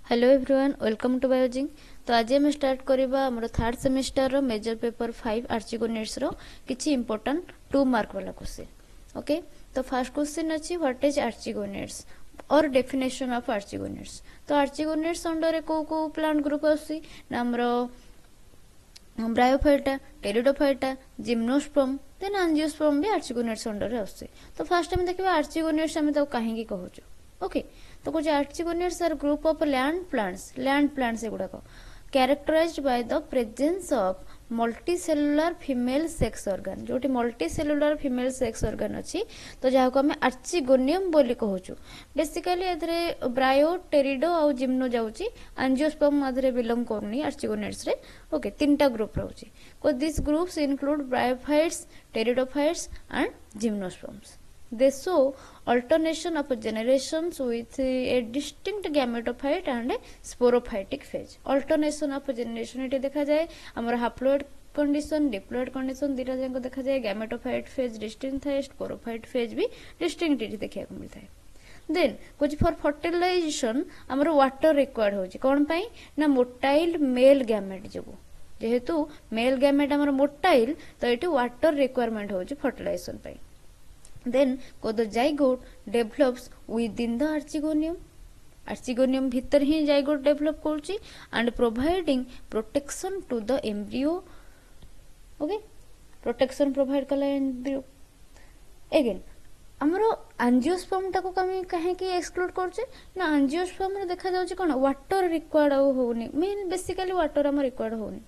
Hello everyone welcome to बायोजिंग। तो आज आम स्टार्ट करवा आम थर्ड सेमिस्टर रो मेजर पेपर 5 आर्चिगोनिट्स रो किछि इंपोर्टेंट 2 मार्क वाला क्वेश्चन। ओके, तो फर्स्ट क्वेश्चन अछि व्हाट इज आर्चिगोनिट्स और डेफिनेशन ऑफ आर्चिगोनिट्स। तो आर्चिगोनिट्स अंडर को प्लांट ग्रुप आसी ना हमरो bryophyta, pteridophyta, gymnosperm then angiosperm भी आर्चिगोनिट्स अंडर आसी। तो फर्स्ट हम देखिबा आर्चिगोनिट्स हम तो काहे कहूछु। ओके, तो कुछ archegoniates are group of land plants एगुड़ाक characterized by the presence of multicellular female sex organ. जोटी मल्टीसेलुलर फीमेल सेक्स ऑर्गन अच्छी तो जहाँ को आम आर्चिगोनियम बोली कहूँ। बेसिकली ए ब्रायो, टेरिडो आउ जिम्नो जाऊँगी, एंजियोस्पर्म आधे बिलोंग करनी आर्चिगोनिट्स रे। ओके, तीनटा ग्रुप रोचे। को this groups include bryophytes, pteridophytes and gymnosperms. They show alternation of generations with a distinct gametophyte and a sporophytic phase. Alternation of generation ये देखा जाए हमारा haploid condition, diploid condition दीटा जाको देखा जाए, gametophyte phase distinct है, sporophyte phase भी distinct ये देखा को मिलता है। देन कुछ फॉर फर्टिलाइजेशन आमर वाटर रिक्वायर्ड होची कोन पई ना मोटाइल मेल गैमेट जोगु। जेहेतु मेल गैमेट आमर मोटाइल तो एटी वाटर रिक्वायरमेंट होची फर्टिलाइजेशन पई। Then the zygote develops within the archegonium. Archegonium भीतर ही zygote develop करची and providing protection to the embryo. Okay, protection provide कला embryo. Again हमरो angiosperm टाको कमी कहे कि एक्सक्लूड करचे ना एंजियोस्पर्म रे देखा जाउची कोन वाटर रिक्वायर्ड होउनी। मेन बेसिकली वाटर हम रिक्वायर्ड होउनी।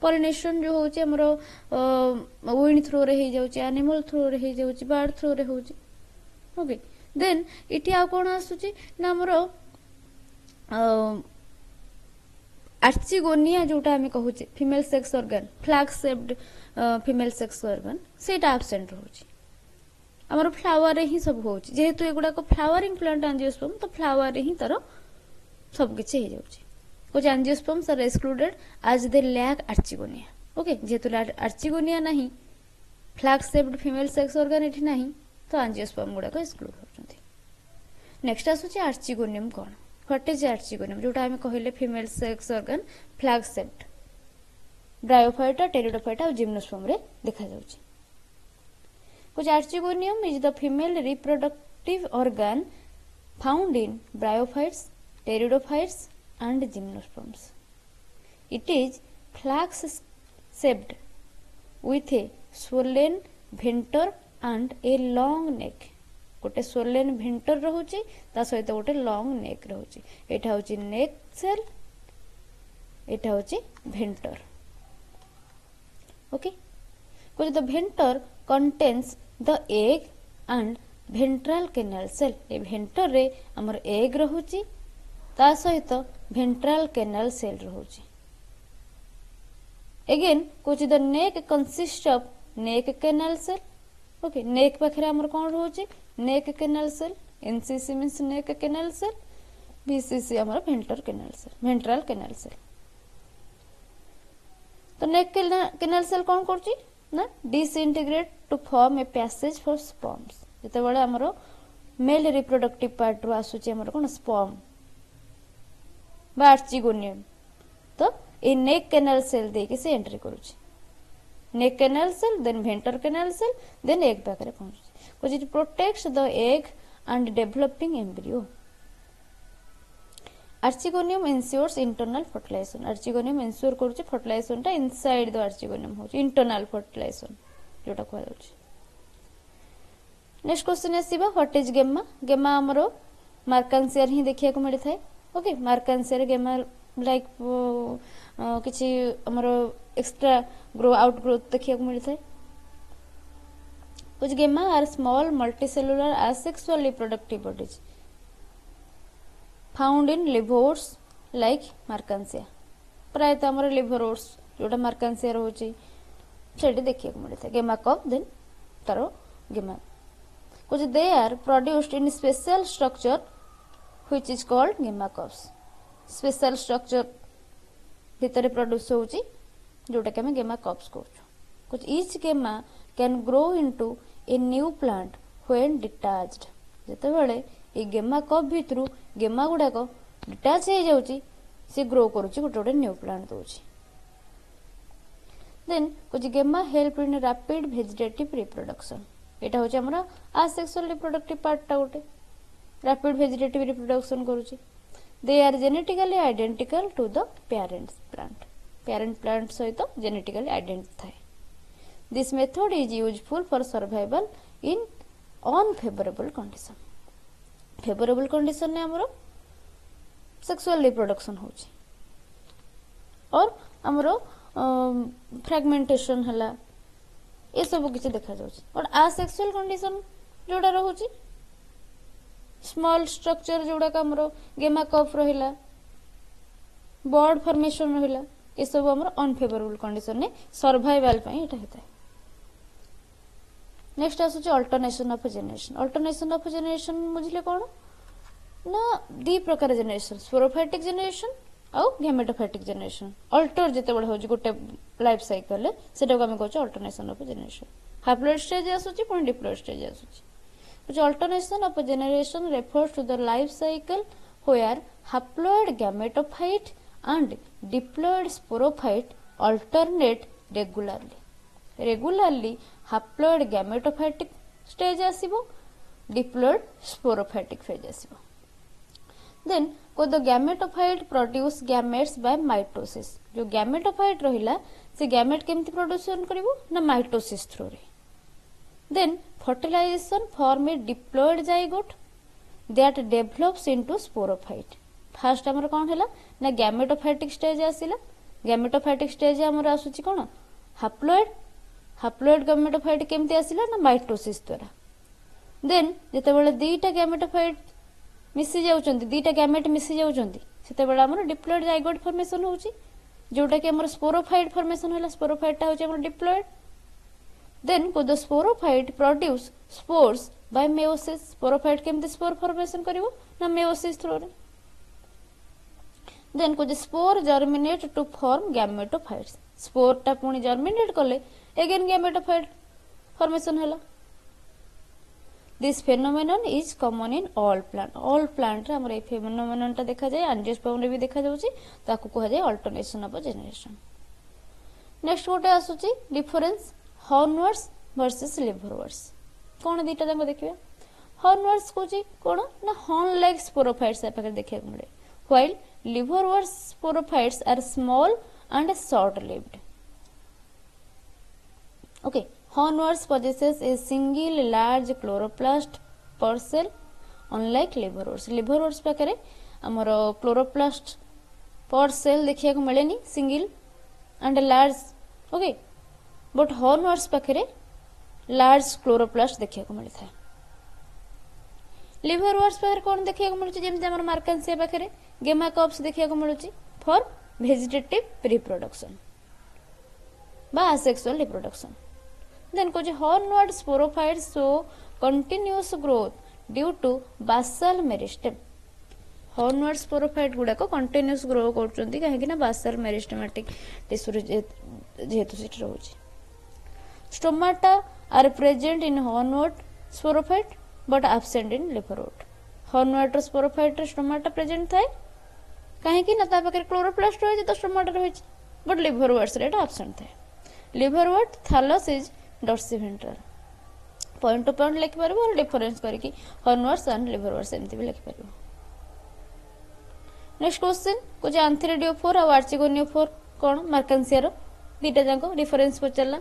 पॉलिनेशन जो होची हमरो विंड थ्रू रे ही जाउची, एनिमल थ्रू रे ही जाउची, बर्ड थ्रू रे होची। ओके, देन इठी आ कोन आसुची ना हमरो आर्चिगोनिया जोटा हमें कहूचे female sex organ, flag shaped female sex organ सेटा एब्सेंट होची। हमरो फ्लावर रे ही सब होची। जेहेतु एगुडा को फ्लावरिंग प्लांट एंजियोस्पर्म तो फ्लावर रे ही तारो सब किछि हे जाउची। कुछ angiosperms are excluded as they lack archigonia. Okay, जेहेतु आर्चिगोनिया नहीं, flag shaped female sex organ एठी नहीं तो एंजियोस्पर्म गुडा को एक्सक्लूड होचंती। नेक्स्ट आसुची आर्चिगोनियम कोन। व्हाट इज आर्चिगोनियम जोटा हम कहले female sex organ flag shaped bryophyta, pteridophyta और जिम्नोस्पर्म रे देखा जाउची। कुछ archegonium is the female reproductive organ found in bryophytes, pteridophytes and gymnosperms. It is flax-shaped with a swollen venter and a long neck. गोटे swollen venter रहुची ता सहित गोटे long neck रहुची। एटा होची neck cell, एटा होची venter। ओके, कुछ the venter contains the egg and ventral canal cell। ए venter रे हमर egg रहुची ता सहित वेंट्रल कैनाल सेल रहुची। अगेन कुछ the neck consist of neck canal cell. Okay, neck पाखरे हमर कोन रहुची neck canal cell. NCC means neck canal cell, BCC हमर वेंट्रल कैनाल सेल। तो नेक कैनाल सेल कोन करची ना disintegrate to form a passage for sperms. जते बळे हमर मेल रिप्रोडक्टिव पार्ट रो आसुची हमर कोन स्पर्म बा आर्चिगोनियम तो ए नेक कैनाल सेल देके से एंट्री करूची। Neck canal cell then venter canal cell then egg पाखरे पहुंची। कुछ it protects the egg and developing embryo. Archegonium ensures internal fertilization. Archegonium ensure करूची फर्टिलाइजेशन टा इनसाइड द आर्चिगोनियम होची, इंटरनल फर्टिलाइजेशन जोटा कहै जाउची। नेक्स्ट क्वेश्चन आसीबा व्हाट इज गेमा। गेमा हमरो मार्कांसियर ही देखिया को मिलि थाए। ओके, मार्कांसियर गेमा लाइक किछि हमरो एक्स्ट्रा ग्रो आउट ग्रोथ देखिया को मिलि थाए। कुछ gemma are small multicellular asexual reproductive bodies found in liverworts like marchantia. प्राय तो हमरो लिवोर्स जोटा मार्कांसिया होची सेठी देखिया को मिलि थाए। गेमा कप देन तारो गेमा कुछ they are produced in special structure which is called gamma cups. Special structure भितर प्रोड्यूस होची जोटा के हम gamma cups कहूँ। कुछ each gamma can grow into a new plant when detached। जते बड़े ए गेमा कप भितरु गेमा गुडा को डिटाच हो जाउची से ग्रो करूची गोटे गोटे न्यू प्लांट दोची देन कुछ gemma help in rapid vegetative reproduction एटा होची हमरा असेक्सुअल रिप्रोडक्टिव पार्ट गोटे रैपिड वेजिटेटिव रिप्रोडक्शन करूची they are genetically identical to the parent plant सहित जेनेटिकली आइडेंटिटी थाए this method is useful for survival in unfavourable condition ने हमरो sexual reproduction होची और हमरो फ्रैगमेंटेशन हला ये सब किसी देखा जाउची और असेक्सुअल कंडीशन जोड़ा रहूची स्मॉल स्ट्रक्चर जोड़ा हमरो गेमा कफ रहिला बर्ड फॉर्मेशन रहिला ये सब हमरो अनफेवरेबल कंडीशन ने सर्वाइवल पई एटा हेता नेक्स्ट आसुची अल्टरनेशन ऑफ जनरेशन बुझले कोन ना दी प्रकार जनरेशन स्पोरोफाइटिक जनरेशन आउ गैमेटोफाइटिक जनरेशन अल्टर जते बड होजी गोटे लाइफ साइकिल सेटा को हम कहछ alternation of generation haploid stage आसुची पुनी डिप्लॉइड स्टेज आसुची which alternation of a generation refers to the life cycle where haploid gametophyte and diploid sporophyte alternate regularly haploid gametophytic stage आसीबो diploid sporophytic phase आसीबो then को the gametophyte produce gametes by mitosis जो gametophyte रहिला से gamete केमति production करिवो ना mitosis through रे then fertilization form a diploid zygote that develops into sporophyte first हमर कोन हैला ना gametophytic stage आसिला gametophytic stage हमर आसुची कोन haploid gametophyte केमति आसिला ना mitosis द्वारा then जते बेले दीटा gametophyte मिसी जाउचंती दीटा गैमेट मिसी जाउचंती सेते बेले हमर diploid zygote formation होउची जोटा कि हमर sporophyte formation हैला sporophyte ता होउची हमर diploid then को the sporophyte produce spores by meiosis sporophyte केमते spore formation करिवो ना meiosis through रे then को the spore germinate to form gametophytes spore ता पुनी germinate करले again gametophyte formation हैला this phenomenon is common in all plant रे हमर ए phenomenon ता देखा जाय angiosperm रे भी देखा जाउची ताकू कहा जाय alternation of generation next गोटे आसुची डिफरेंस हॉर्नवर्ड्स वर्सेस लिवरवर्ड्स कोन दीटा जांको देखिबा हॉर्नवर्ड्स कोची कोन ना हॉर्न लाइक स्पोरोफाइट्स पाकर देखिया मिले while liverworts sporophytes are small and short lived okay hornworts possesses a single large chloroplast per cell unlike liverworts पाकर हमर क्लोरोप्लास्ट पर सेल देखिया को मिलेनी single and large okay but hornworts पाखरे लार्ज क्लोरोप्लास्ट देखिया को मिलता है लिवरवर्ड्स पाखरे कोन देखिया को मिलुची जेमते हमर मार्कांसिया पाखरे गेमा कप्स देखिया को मिलुची फॉर वेजिटेटिव रिप्रोडक्शन बा असेक्सुअल रिप्रोडक्शन देन को जे hornwort sporophytes show continuous growth due to basal meristem hornwort sporophyte गुडा को कंटीन्यूअस ग्रो करचंती काहे कि ना बासल मेरिस्टेमेटिक टिश्यू जेहेतु सिट रहउची Stomata are present in hornwort sporophyte but absent in liverwort. Hornwort sporophyte stomata present थाए काहे कि ना ता पाकर क्लोरोप्लास्ट होय तो स्टोमाटा रहै छै बट लिवरवर्ट्स रे absent थाए liverwort thallus is dorsiventral point to point लिख परबो और डिफरेंस करके हॉर्नवर्ट्स एंड लिवरवर्ट्स एमति भी लिख परबो नेक्स्ट क्वेश्चन कुछ एंथेरिडियोफोर और आर्चिगोनियोफोर कोन मार्कांसिया रो दीटा जांको डिफरेंस पचला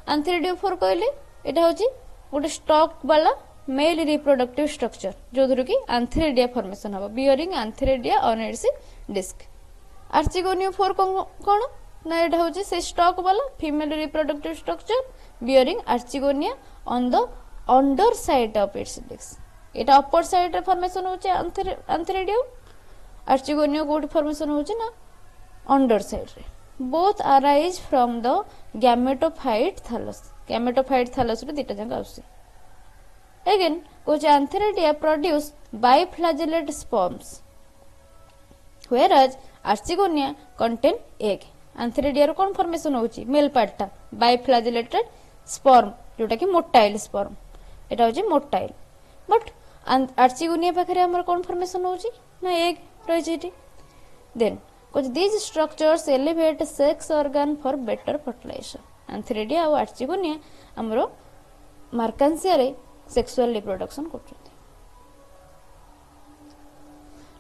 एंथेरिडियोफोर कहले एटा होची गोटे स्टॉक वाला मेल रिप्रोडक्टिव स्ट्रक्चर जो धर कि एंथेरिडिया फॉर्मेशन हबो bearing antheridia on its disc archegoniophore कोन ना एटा होची से स्टॉक वाला female reproductive structure bearing archegonia on the under side of its disc एटा अपर साइड रे फॉर्मेशन होची एंथेरिडियो आर्चिगोनियो कोड फॉर्मेशन होची ना अंडर साइड रे both arise from the gametophyte thallus रे दिटा जंग आउसी again कुछ antheridia produce biflagellate sperms whereas archigonia contain egg antheridia रो कोन formation होची मेल पार्ट ता biflagellated sperm जोटा कि मोटाइल sperm एटा होची मोटाइल बट आर्चिगोनिया पाखे आमर कौन फॉर्मेशन होची ना एग रही। देन कुछ these structures elevate sex organ for better fertilisation. Antheridia और आर्चिगोनिया आमर मार्कांसिया रे सेक्सुअल रिप्रोडक्शन करछथि।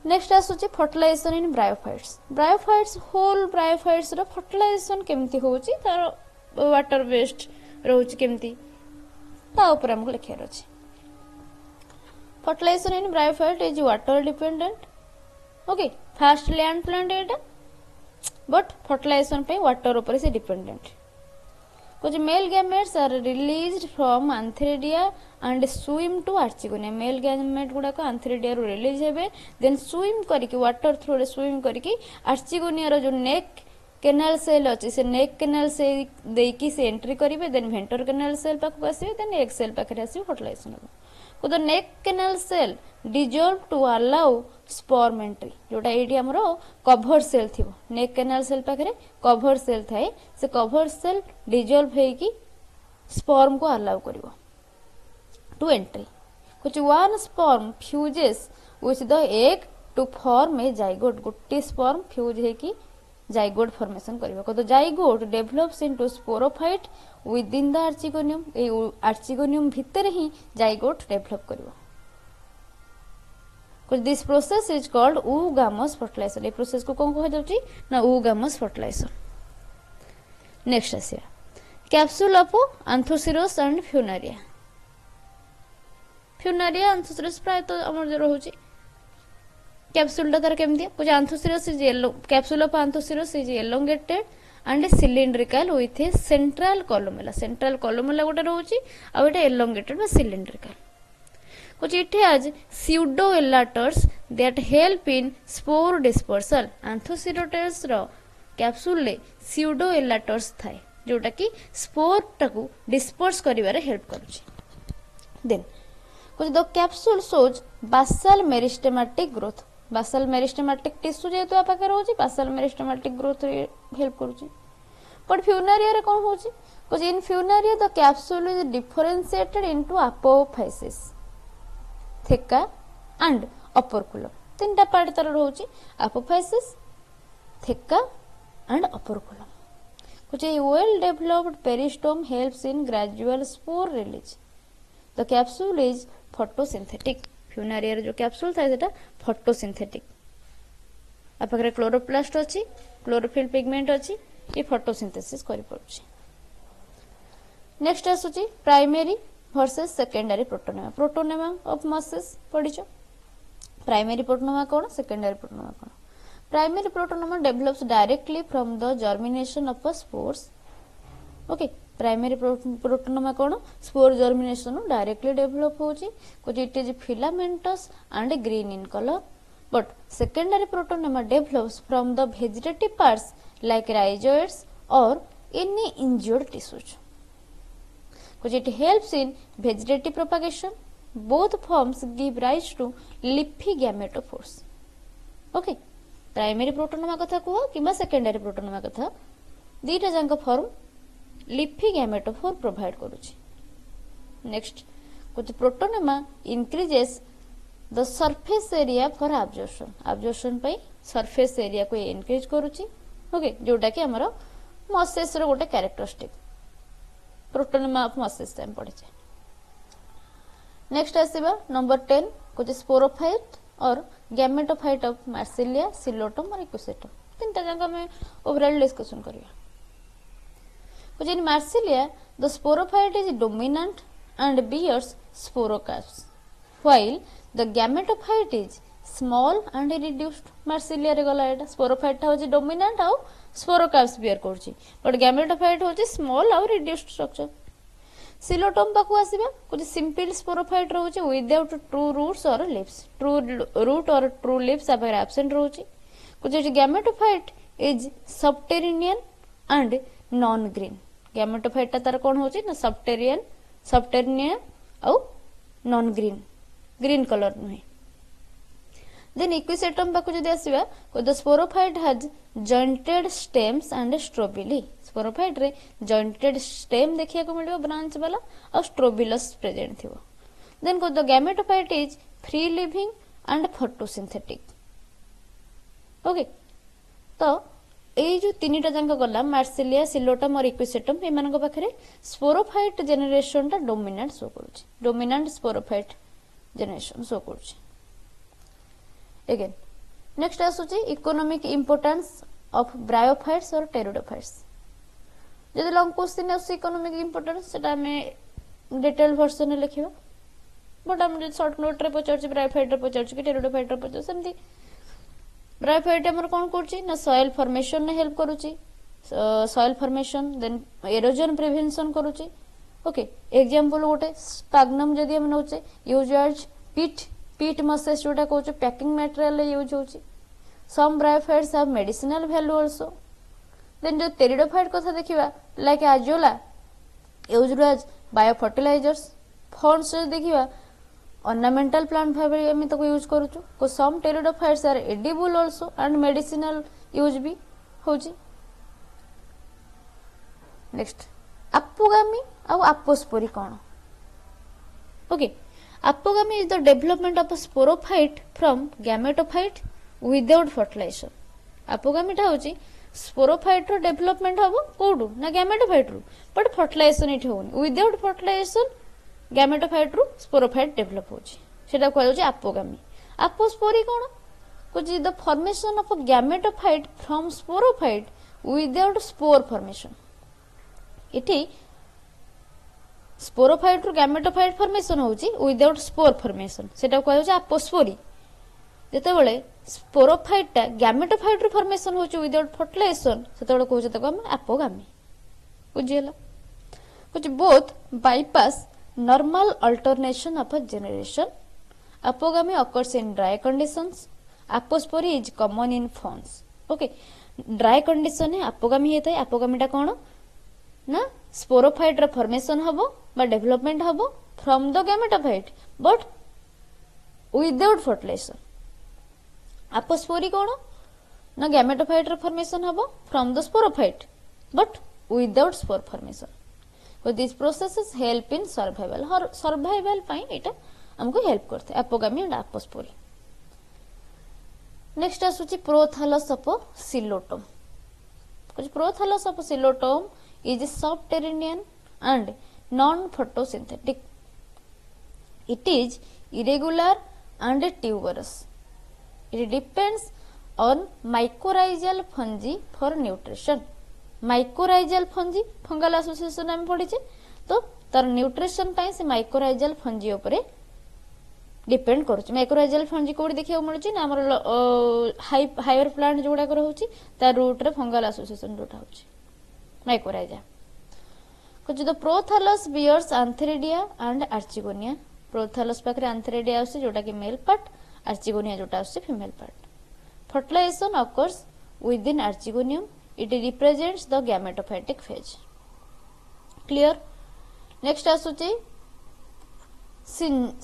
नेक्स्ट आसुची फर्टिलाइजेशन इन ब्रायोफाइट्स। ब्रायोफाइट्स होल ब्रायोफाइट्स रो फर्टिलाइजेशन केमती होची तार वाटर वेस्ट रहउची केमती ता ऊपर हमको लिखियार अछि। Fertilisation in bryophyte is water dependent. Okay first land plant एटा बट फर्टिलाइजेशन पे वाटर ऊपर से डिपेंडेंट। कुछ male gametes are released from antheridia and swim to archegonia. Male gamete गुड़ाक एंथेरिडिया रू रिलीज हेबे देन स्विम करके वाटर थ्रू रे स्विम करके आर्चिगोनिया रो जो नेक केनाल सेल अछि से नेक केनाल से देकी से एंट्री करिवे देन वेंटर केनाल सेल पाखु आसीबे देन एग सेल पाखरे आसीबे फर्टिलाइजेशन हो। को the neck canal cell dissolve to allow sperm entry जोटा एटी हमरो कवर सेल थिबो। नेक केनाल सेल पाखरे कवर सेल थाए से कवर सेल डिजॉल्व हेकी स्पर्म को अलाउ करिवो टू एंट्री। कुछ one sperm fuses with the egg to form a zygote. गोटे स्पर्म फ्यूज हेकी जाइगोट फॉर्मेशन करिवो। को the zygote develops into sporophyte within the archegonium. ए आर्चिगोनियम भीतर ही जाइगोट डेवलप करिवो। कुछ this process is called oogamous fertilisation. ए प्रोसेस को कोन कह जाउची ना oogamous फर्टिलाइजेशन। नेक्स्ट आसिया capsule of Anthoceros and Funaria. Funaria Anthoceros प्राय तो हमर जो रहउची कैप्सूल तार केमती कुछ Anthoceros is yellow. Capsule of Anthoceros is elongated and cylindrical with a central columella. Central columella गोटे रहउची आ एटा एलोंगेटेड बा सिलिंड्रिकल। कुछ it has pseudo elaters that help in spore dispersal. Anthocerotes रो कैप्सूल ले स्यूडो एलाटर्स थाए जोटा कि स्पोर टाकू डिस्पर्स करिवारे हेल्प करूची। देन कुछ the capsule shows basal meristematic growth. Basal meristematic tissue जेतु आपाके रहउची बासल मेरिस्टेमेटिक ग्रोथ हेल्प करूची। बट फ्यूनारिया रे कोन होची कुछ in Funaria the capsule is differentiated into apophysis theca and operculum. तीनटा पार्ट तार रहउची अपोफाइसिस थेका एंड अपोरकुलम। कुछ a well developed peristome helps in gradual spore release. The capsule is photosynthetic. Funaria जो capsule था सेटा photosynthetic. आ पाखरे chloroplast अछि chlorophyll pigment अछि ये फोटोसिंथेसिस करि पड़ुछि। नेक्स्ट आसुछि primary versus secondary protonema. Protonema of mosses पढिछो। प्राइमरी प्रोटोनेमा कोन सेकेंडरी प्रोटोनेमा कोन। Primary protonema develops directly from the germination of spores. Okay primary protonema कोन स्पोर जर्मिनेशन डायरेक्टली डेवलप होची। कुछ it is filamentous and green in colour but secondary protonema develops from the vegetative parts like rhizoids और any injured tissues. कुछ it helps in vegetative propagation. Both forms give rise to leafy gametophores. Okay primary protonema कथा कुह किबा secondary protonema कथा दीटा जांक form leafy gametophore provide करूची। Next कुछ protonema increases the surface area for absorption. Absorption पे सरफेस एरिया को इंक्रीज करूची। ओके जोटा कि हमरो मसेस रो गोटे characteristic protonema of mosses time पढिचे। नेक्स्ट आसीबा नंबर 10 कुछ स्पोरोफाइट और गैमेटोफाइट ऑफ मार्सिलिया सिलोटम और इक्विसेटम। तीनटा जगह में ओवरऑल डिस्कशन करिया। कुछ इन Marsilea the sporophyte is dominant and bears sporocarps while the gametophyte is small and reduced. Marsilea रे गला एटा स्पोरोफाइट होची डोमिनेंट और स्पोरोकार्प्स बियर करची बट गैमेटोफाइट होची स्मॉल और रिड्यूस्ड स्ट्रक्चर। सिलोटम पाखु आसीबा कुछ सिंपल स्पोरोफाइट रहउची विदाउट ट्रू रूट्स और लीव्स। ट्रू रूट और ट्रू लीव्स अगर एब्सेंट रहउची। कुछ gametophyte is subterranean and non green. Gametophyte तार कोन होची ना सबटेरिनियन और नॉन ग्रीन ग्रीन कलर नुहे। देन इक्विसेटम पाखु जदि आसीबा the sporophyte has jointed stems and strobili. Sporophyte रे जॉइंटेड स्टेम देखिया को मिलियो ब्रांच वाला और स्ट्रोबिलस प्रेजेंट थिबो। Then the gametophyte is free living and photosynthetic. Okay, तो এই जो तीनटा जांक गला मार्सिलिया सिलोटम और इक्विसेटम ए मानक पाखरे स्पोरोफाइट जनरेशन टा डोमिनेंट शो करूची डोमिनेंट स्पोरोफाइट जनरेशन शो करूची अगेन नेक्स्ट आसुची इकोनॉमिक इंपोर्टेंस ऑफ ब्रायोफाइट्स और टेरिडोफाइट्स जदि लॉन्ग क्वेश्चन आस इकोनॉमिक इंपोर्टेंस सेटा हमें डिटेल वर्जन में लिखिबा बट हम जो शॉर्ट नोट रे पचारची ब्रायोफाइट रे पचारची कि टेरिडोफाइट रे पचार सेमती ब्रायोफाइट हमर कोन करची ना सॉइल फॉर्मेशन ने हेल्प करूची soil formation then erosion prevention करूची ओके एग्जांपल गोटे स्पाग्नम जदी हम नउचे यूज एज पीट मसेस जोटा कहूचे पैकिंग मटेरियल यूज होची some bryophytes have medicinal value also then जो टेरिडोफाइट कथा देखिबा like Azolla use as bio fertilisers ferns देखिबा ornamental plant भाबे हम तो यूज करूछु को some pteridophytes are edible also and medicinal use भी होची नेक्स्ट अपोगामी और अपोस्पोरी कोन okay apogamy is the development of a sporophyte from gametophyte without fertilisation apogamy टा होची स्पोरोफाइट रो डेवलपमेंट हबो कोडू ना गैमेटोफाइट रो बट फर्टिलाइजेशन इठ होनी विदाउट फर्टिलाइजेशन गैमेटोफाइट रू स्पोरोफाइट डेवलप होची सेटा कहल होची अपोगामी अपोस्पोरी कोन कुछ the formation of a gametophyte from sporophyte without spore formation इठी स्पोरोफाइट रू गैमेटोफाइट फॉर्मेशन होची विदाउट स्पोर फॉर्मेशन सेटा कहल होची अपोस्पोरी जेते बेले स्पोरोफाइट ता गैमेटोफाइट रू फॉर्मेशन होची विदाउट फर्टिलाइजेशन सेते बेले कहू जते हम अपोगामी बुझियला कुछ both bypass normal alternation of a generation apogamy occurs in dry conditions apospory is common in fawns okay dry condition है apogamy हेता है apogamy टा कोन ना स्पोरोफाइट रा फॉर्मेशन हबो बा डेवलपमेंट हबो from the gametophyte but without fertilisation apospory कोन ना गैमेटोफाइट रा फॉर्मेशन हबो from the sporophyte but without spore formation So these processes help in survival. और survival पाई इटा हमको help करते हैं अपोगामी और अपोस्पोरी. Next आसुची प्रोथैलस ऑफ सिलोटोम. कुछ prothallus of Psilotum is subterranean and non-photosynthetic. It is irregular and tuberous. It depends on mycorrhizal fungi for nutrition. Mycorrhizal fungi fungal association हम पढ़ी तो तार न्यूट्रिशन पाई से माइकोराइजल फंजी ऊपर depend करूची mycorrhizal fungi कोडी देखियो मिलुची ना हमर हायर प्लांट जोडा कर होची ता रूट रे फंगल एसोसिएशन जोटा होची माइकोराइजा कुछ the prothallus bears antheridia and archegonia prothallus पाखरे एंथेरिडिया आसी जोटा कि मेल पार्ट आर्चिगोनिया जोटा आसी female part fertilisation occurs within archegonium it represents the gametophytic phase clear next आसुची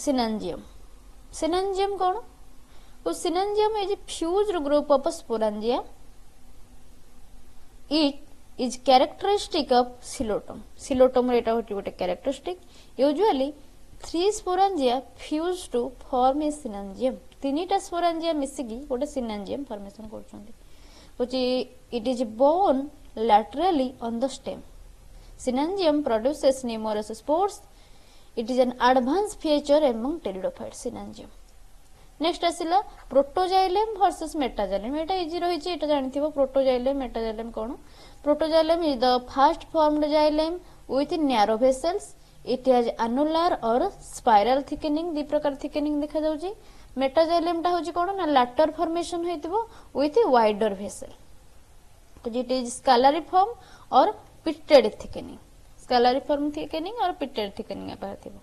synangium synangium कोन को synangium is a fused group of sporangia it is characteristic of silotum एटा होटी गोटे characteristic usually 3 sporangia fuse to form a synangium तीनीटा sporangia मिसिकी गोटे synangium formation करछन्ती which it is borne laterally on the stem. Synangium produces numerous spores. It is an advanced feature among pteridophytes. Synangium. Next asila protoxylem versus metaxylem. Eta easy rohichi eta janithibo protoxylem metaxylem kono. Protoxylem is the first formed xylem with narrow vessels. It has annular or spiral thickening. दी प्रकार thickening देखा जाउची. Metaxylem टा होची कोन ना later formation होइतबो with wider vessel तो it is scalariform और पिटेड थिकनिंग स्केलरिफॉर्म थिकनिंग और पिटेड थिकनिंग पाथिबो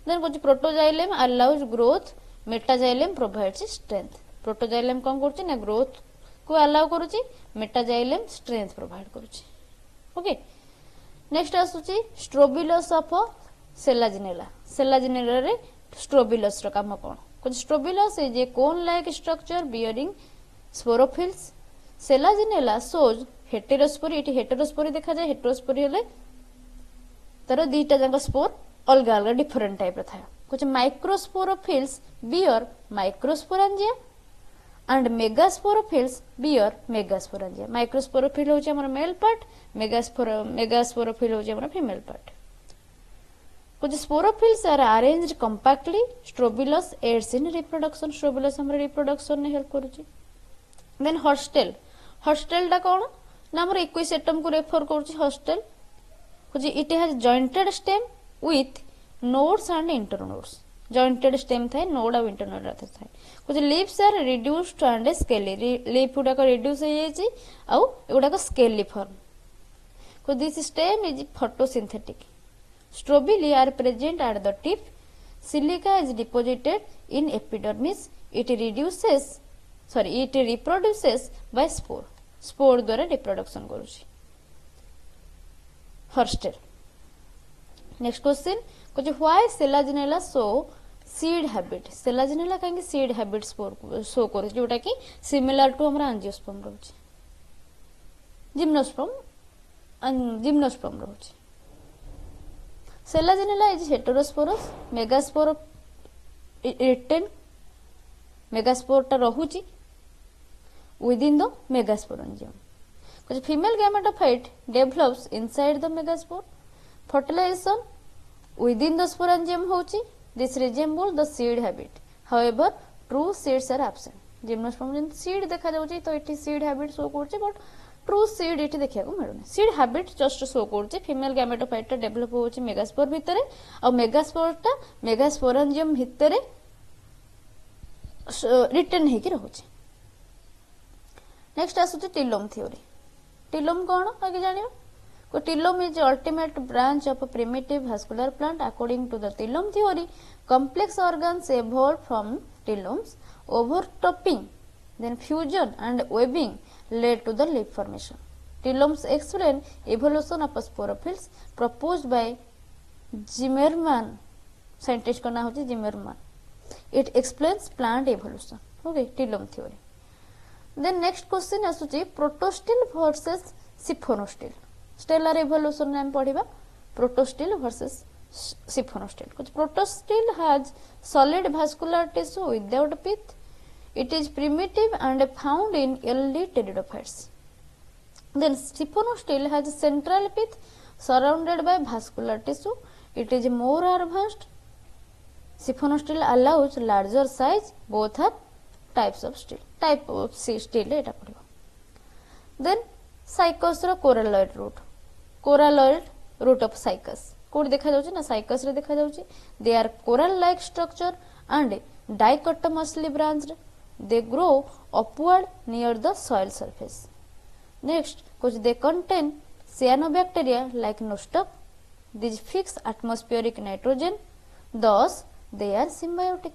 देन कुछ protoxylem allows growth metaxylem provides strength protoxylem कोन करची ना ग्रोथ को अलाउ करूची मेटाजाइलम स्ट्रेंथ प्रोवाइड करूची ओके नेक्स्ट आसुची स्ट्रोबिलस ऑफ सेलाजिनेला रे स्ट्रोबिलस रो काम कोन कुछ strobilus is a cone like structure bearing sporophylls Selaginella shows heterospory इटी हेटेरोस्पोरी देखा जाए हेटेरोस्पोरी हेले तार दीटा जंग स्पोर अलग अलग डिफरेंट टाइप रे था कुछ microsporophylls bear microsporangia and megasporophylls bear megasporangia. Microsporophyll होचे हमर मेल पार्ट, megasporophyll होचे हमर फीमेल पार्ट. कुछ sporophylls are arranged compactly. Strobilus aids in reproduction. Strobilus हमर रिप्रोडक्शन ने हेल्प करूची. Then horsetail. हॉस्टेल टा कोन ना हमर इक्विसेटम को रेफर करूची. हॉस्टेल कुछ it has jointed stem with nodes and internodes. Jointed stem थाए, नोड और इंटरनोड थाए. कुछ leaves are reduced and scaly. Leaf गुडा को रिड्यूस हो जायछि आ एगुडा को स्केली फॉर्म. कुछ this stem is photosynthetic. Strobili are present at the tip. Silica is deposited in epidermis. It reproduces by spore. Spore द्वारा reproduction करूची. Hostel. Next question. कुछ why Selaginella show seed habit. Selaginella कहीं seed habit show करूची जोटा कि similar to हमारा angiosperm रहुची. Gymnosperm रहुची. Selaginella is heterosporous. Megaspore written. Megaspore टा रहुची within the megasporangium. कुछ female gametophyte develops inside the megaspore. Fertilization within the sporangium होची. This resembles the seed habit. However, true seeds are absent. Gymnosperm जन seed देखा जाउची तो एठी seed habit show करची but true seed ये देखा मिलूनी. सीड हैबिट जस्ट शो कर फीमेल गैमेटोफाइट डेभलप होची मेगास्पोर भितर और मेगास्पोरटा मेगास्पोरेंजियम भितर रिटर्न हेकी रहउची. नेक्स्ट आसुची टिलोम थ्योरी. टिलोम कोन आगे जानियो. को telome is ultimate branch of primitive vascular plant. According to the telome theory complex organs evolved from tilomes. Overtopping, then fusion and webbing led to the leaf formation. Tilomes explain evolution of sporophylls proposed by Zimmermann. Scientist का नाम होती Zimmermann. It explains plant evolution. Okay, tilome theory. Then next question आसुची protostele versus siphonostele. Stellar evolution नाम पढ़िबा protostele versus siphonostele. कुछ protostele has solid vascular tissue without pith. It is primitive and found in early pteridophytes. Then siphonostele has a central pith surrounded by vascular tissue. It is more advanced. Siphonostele allows larger size. Both are types of stele. Type of stele eta padhiba. Then cycas ro coralloid root. Coralloid root of cycas. Code देखा जाउची ना cycas रे देखा जाउची. They are coral like structure and dichotomously branched. They grow upward near the soil surface. Next, कुछ they contain cyanobacteria like nostoc. These fix atmospheric nitrogen. Thus, they are symbiotic.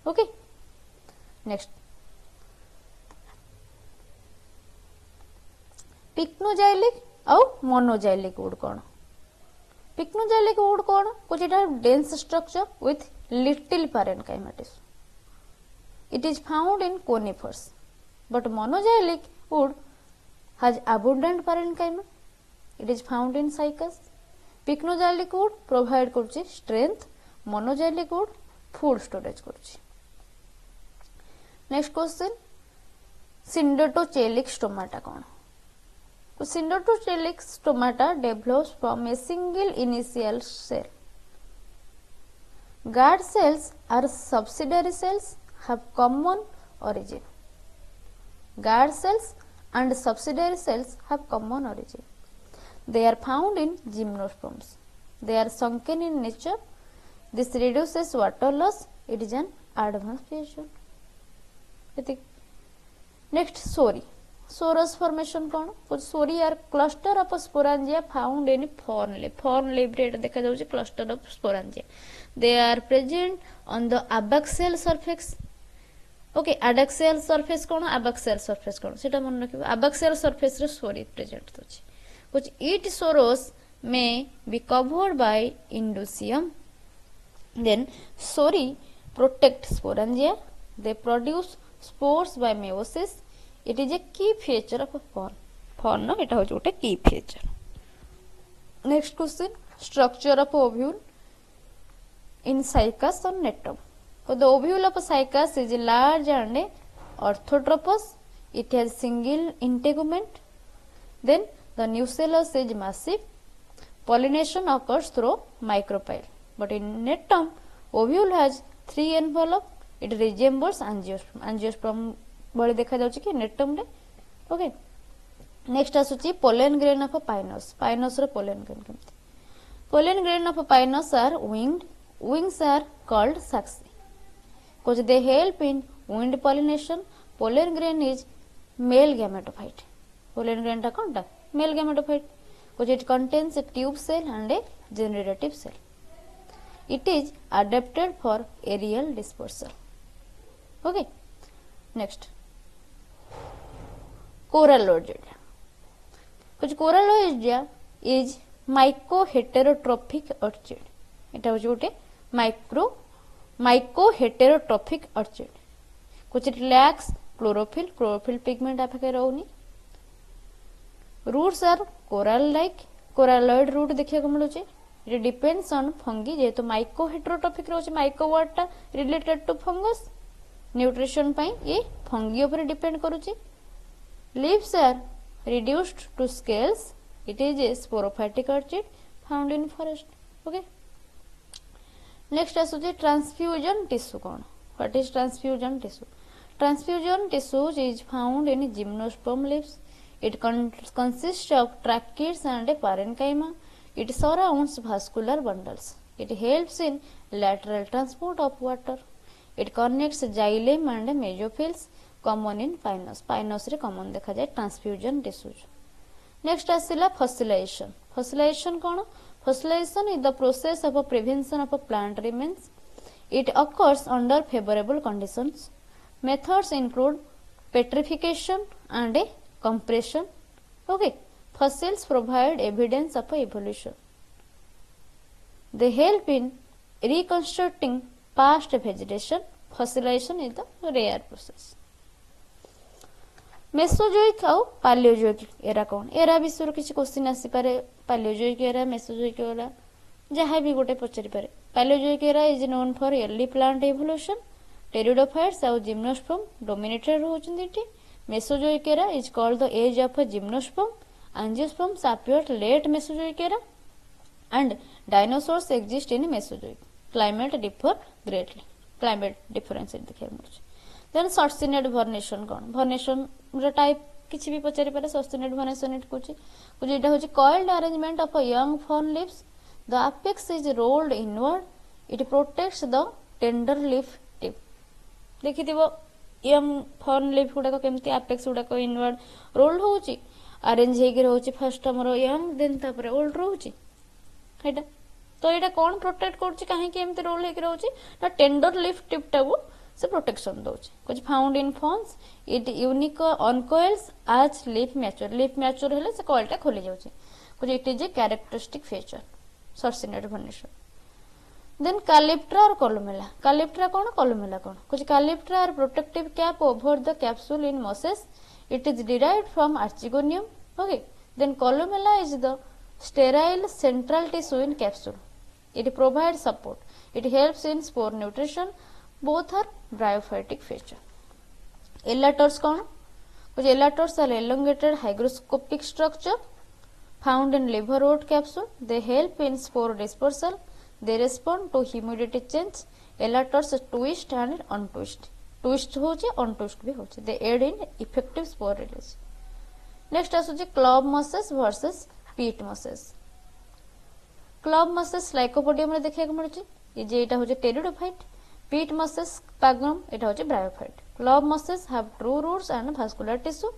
Okay. Next, pycnozylic और monozylic wood कौन? Pycnozylic wood कौन? कुछ इटा dense structure with little parenchyma tissue. It is found in conifers, but monozylic wood has abundant parenchyma. It is found in cycas. Pycnozylic wood provide करछि strength. Monozylic wood food storage करछि. Next question, syndactylic stomata कौन? Syndactylic stomata develops from a single initial cell. Guard cells are subsidiary cells have common origin. Guard cells and subsidiary cells have common origin. They are found in gymnosperms. They are sunken in nature. This reduces water loss. It is an advanced creation. Next, sori. Sorous formation कौन? कुछ sori are cluster of sporangia found in fern leaf. Fern leaf रे देखा जाउची cluster of sporangia. They are present on the abaxial surface. Okay, adaxial surface कौन? Abaxial surface कौन? सेटा मन रखिबा. Abaxial surface रे sori present होची. कुछ it soros may be covered by indusium. Then sori protect sporangia. They produce spores by meiosis. It is a key feature of a fern. Fern no, eta hoche gote key feature. Next question, structure of ovule. in cycas or netum. So the ovule of cycas is large and orthotropous. It has single integument. Then the nucellus is massive. Pollination occurs through micropyle. But in netum, ovule has 3 envelope. It resembles angiosperm. Angiosperm भली देखा जाउछि कि Gnetum रे. Okay next आसुछि pollen grain of Pinus. Pinus रो pollen grain केमति. Pollen grain of Pinus are winged. Wings are called saxi. Because they help in wind pollination. Pollen grain is male gametophyte. Pollen grain ta konta male gametophyte. Because it contains a tube cell and a generative cell. It is adapted for aerial dispersal. Okay. Next. Coralloidea. Because Coralloidea is mycoheterotrophic orchid. এটা হচ্ছে গোটে mycoheterotrophic orchid. Which it lacks chlorophyll. Chlorophyll pigment आपके रहउनी. Roots are coral like. Coralloid root देखिया को मिलुचे. It depends on fungi. जेहेतु mycoheterotrophic रहउचे myco word टा related to fungus. Nutrition पाई ये fungi ऊपर depend करूचे. Leaves are reduced to scales. It is a sporophytic orchid found in forest. Okay. Next आसुचे transfusion tissue कौन. What is transfusion tissue? Transfusion tissue is found in gymnosperm leaves. It consists of tracheids and parenchyma. It surrounds vascular bundles. It helps in lateral transport of water. It connects xylem and mesophils. Common in Pinus. Pinus रे common देखा जाए transfusion tissues. Next आसिला fossilization. Fossilization कौन? Fossilization is the process of a prevention of a plant remains. It occurs under favorable conditions. Methods include petrification and compression. Okay. Fossils provide evidence of evolution. They help in reconstructing past vegetation. Fossilization is the rare process. Mesozoic आउ पालियोजोइक era कौन. Era विषय किसी question आसी पारे. Palaeozoic era Mesozoic era जहाँ भी गोटे पचारि पारे. Palaeozoic era is known for early plant evolution. Pteridophytes आउ जिम्नोस्पर्म डोमिनेटेड होचंदी इठी. Mesozoic era is called the age of gymnosperm. Angiosperms appeared late Mesozoic era and dinosaurs exist in Mesozoic. Climate differ greatly. Climate difference देखिए मुझे. Then sustained vernation कौन. Vernation रे type किसी भी पचारि पारे. sustained vernation इट कुछ इटा होची coiled arrangement of a young fern leaves. The apex is rolled inward. It protects the tender leaf tip. देखिथिबो young fern leaf गुडा केमती apex गुडा inward rolled होची. अरेंज हेगी रहउची. फर्स्ट हमरो यंग देन तापर old रहउची. हेटा तो एटा कोन protect करउची. काहे कि एमते रोल हेगी रहउची ना टेंडर लीफ टिप टाबु से प्रोटेक्शन दउची. कुछ found in ferns. It unique uncoils as leaf mature. Leaf mature हेले से कॉइलटा खोली जाउची. कुछ it is a characteristic feature circinate vernation. Then calyptra और कोलुमेला. कैलिप्ट्रा कोन कोलुमेला कोन. कुछ calyptra are protective cap over the capsule in mosses. It is derived from Archegonium. Okay. Then columella is the sterile central tissue in capsule. It provides support. It helps in spore nutrition. Both are bryophytic feature. Ellators कौन? कुछ ellators are elongated hygroscopic structure found in liverwort capsule. They help in spore dispersal. They respond to humidity change. Ellators twist and untwist. Twist होचे untwist भी होचे. They aid in effective spore release. Next आसुचे club mosses versus peat mosses. Club mosses Lycopodium रे देखिया को मिलुचे. ये जे एटा होचे pteridophyte. पीट मसेस स्पैग्नम एटा होचे bryophyte. Club mosses have true roots and vascular tissue.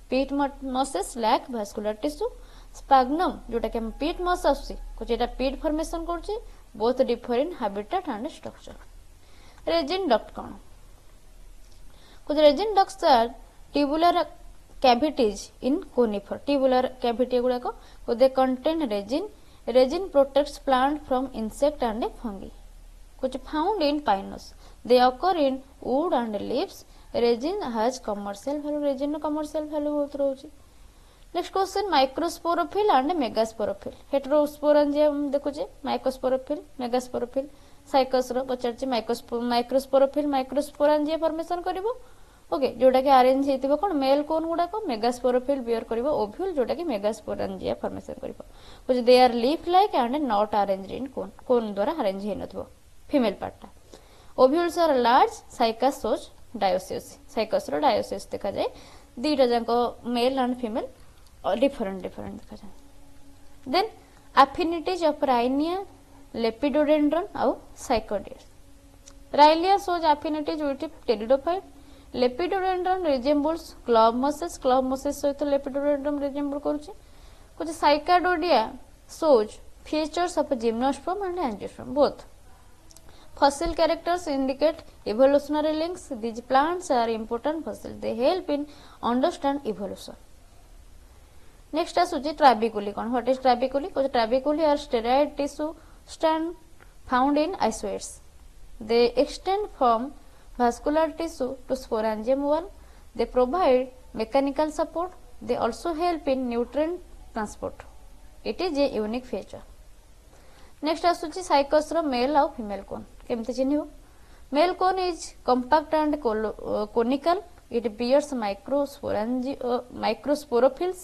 Peat mosses lack vascular tissue. Sphagnum जोटा कि हम पीट मस आसी कुछ एटा पीट फॉर्मेशन करची. Both differ in habitat and structure. Resin duct कौन. कुछ resin ducts are tubular cavities in conifer. Tubular cavity गुड़ा को they contain resin. Resin protects plant from insect and fungi. कुछ found in pinus. They occur in wood and leaves. Resin has commercial value. Resin no commercial value बहुत रहुची. Next question microsporophyll and megasporophyll. Heterosporangium देखो जे microsporophyll, megasporophyll. Cycas रो पचार microsporophyll माइक्रोस्पोरांजिया formation करिवो okay जोटा कि arrange हेतिबो कोन male cone गुडा को megasporophyll beer करिवो ovule जोटा कि मेगास्पोरांजिया formation करिवो कुछ they are leaf like and not arranged in cone द्वारा अरेंज हे नथबो फीमेल पार्टटा ovules are large Cycas shows dioecious Cycas रो डायोसिस देखा जाए दीटा जाको मेल एंड फीमेल डिफरेंट देखा जाए then affinities of Rhynia Lepidodendron आउ साइकोडियस Rhynia shows affinities with pteridophyte Lepidodendron resembles club mosses सहित लेपिडोडेंड्रन रिजेंबल करूची कुछ Cycadeoidea shows features of gymnosperm and angiosperm both fossil characters indicate evolutionary links these plants are important fossils they help in understand evolution next asuchi trabeculae kon what is trabeculae because trabeculae are steroid tissue strand found in isoids they extend from vascular tissue to sporangium wall they provide mechanical support they also help in nutrient transport it is a unique feature next asuchi Cycas रो male और female cone केमते चिन्हिबो male cone is compact and conical it bears microsporophylls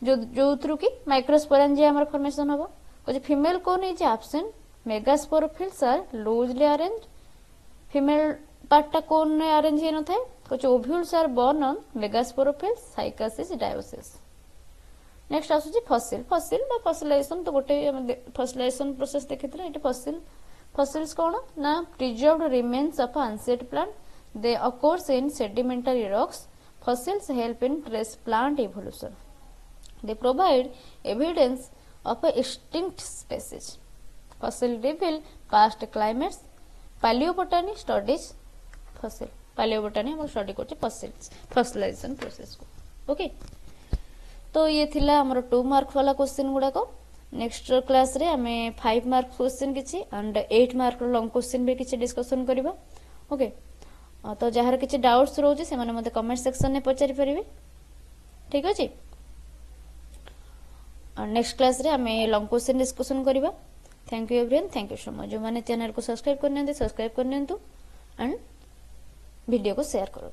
जो through की microsporangia हमर formation होबो कुछ female cone is absent megasporophylls are loosely arranged female पार्टटा कोन ने अरेंज हे न थाए कुछ ovules are borne on megasporophylls Cycas is dioecious next आसुची फसिल फसिल बा फसिलाइजेशन तो गोटे फसिलाइजेशन प्रोसेस देखितले एटी फसिल फसिल्स कोन ना preserved remains of ancient plant they occurs in sedimentary rocks fossils help in trace plant evolution they provide evidence of extinct species fossil reveal past climates palaeobotany studies fossil palaeobotany हम study करछे fossils fossilization process को okay तो ये थिला हमर 2 mark वाला question गुडा को next class रे हमें 5 मार्क क्वेश्चन किछि एंड 8 मार्क लॉन्ग क्वेश्चन भी किछि डिस्कशन करबा ओके तो जहार किछि डाउट्स रहउछि से माने मते कमेंट सेक्शन में पचारि परिबे ठीक अछि और नेक्स्ट क्लास रे हमें लॉन्ग क्वेश्चन डिस्कशन करबा thank you everyone thank you so much जो माने चैनल को सब्सक्राइब करने सब्सक्राइब करने एंड वीडियो को शेयर करो।